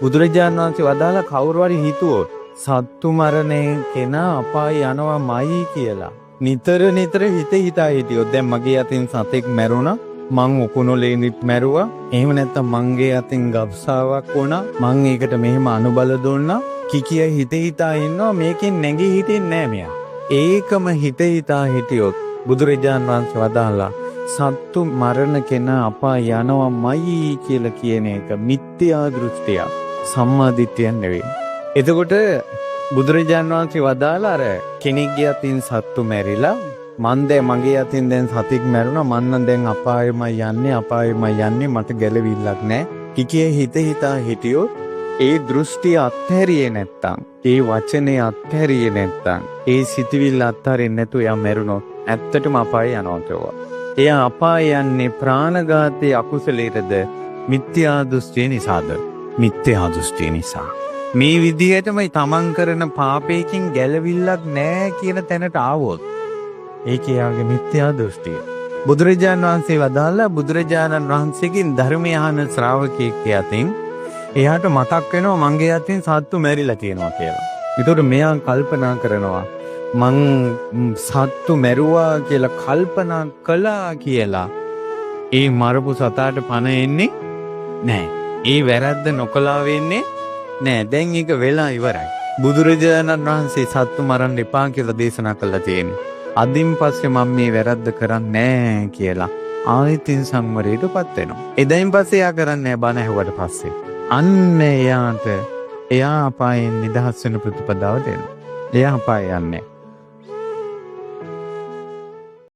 බුදුරජාණන් වහන්සේ වදාලා කවුරු හරි හිතුවොත් සත්තු මරණය කෙනා අපාය යනවාමයි කියලා. නිතර හිතා හිටියොත් දැන් මගේ අතින් සතෙක් මැරුණා මං උකුණොලේනිත් මැරුවා. එහෙම නැත්නම් මංගේ අතින් ගබ්සාවක් වුණා. මං ඒකට මෙහෙම අනුබල දුන්නා. කිකිය හිතා ඉන්නවා මේකෙන් නැගී හිටින්නේ නෑ මෙයා. ඒකම හිතා හිටියොත් බුදුරජාණන් වහන්සේ වදාලා සත්තු මරණ කෙනා අපාය යනවාමයි කියලා කියන එක මිත්‍යා දෘෂ්ටිය. සම්මා දිට්ඨියක් නෙවෙයි. එතකොට බුදුරජාණන් වහන්සේ වදාලා අර කෙනෙක්ගේ අතින් සත්තු මැරිලා මගේ අතින් දැන් සතෙක් මැරුණා මන්න දැන් අපායමයි යන්නේ මට ගැලවිල්ලක් නැහැ. කිකියේ හිතා හිටියොත් ඒ දෘෂ්ටිය අත්හැරියේ නැත්තම් ඒ වචනේ අත්හැරියේ නැත්තම් ඒ සිතවිල්ල අත්හරින්නේ නැතුව එයා මැරුණොත් ඇත්තටම අපාය යනවා කියලා. එයා අපාය යන්නේ ප්‍රාණඝාතයේ අකුසලයේද මිත්‍යා දෘෂ්ටිය නිසාද? මිත්‍යා දෘෂ්ටිය නිසා. මේ විදිහටම තමන් කරන පාපයකින් ගැලවිල්ලක් නැහැ කියන තැනට ආවොත් ඒක යාගේ මිත්‍යා දෘෂ්ටිය. බුදුරජාණන් වහන්සේ වදාළා බුදුරජාණන් වහන්සේගෙන් ධර්මය අහන ශ්‍රාවකයෙක් යතින් එයාට මතක් වෙනවා මගේ අතින් සත්තු මැරිලා තියෙනවා කියලා. ඒතකොට මෙයා කල්පනා කරනවා මං සත්තු මැරුවා කියලා කල්පනා කළා කියලා ඒ මරපු සතාට පණ එන්නේ නැහැ. ඒ වැරද්ද නොකලා වෙන්නේ නැහැ. දැන් ඒක වෙලා ඉවරයි. බුදුරජාණන් වහන්සේ සත්තු මරන්න එපා කියලා දේශනා කළා තියෙන්නේ. අදින් පස්සේ මම මේ වැරද්ද කරන්නේ නැහැ කියලා ආයතින් සංවරයටපත් වෙනවා. එදයින් පස්සේ එයා කරන්නේ බණ ඇහුවට පස්සේ අන්න එයා අපායෙන් නිදහස් වෙන ප්‍රතිපදාවට එනවා. එයා අපාය යන්නේ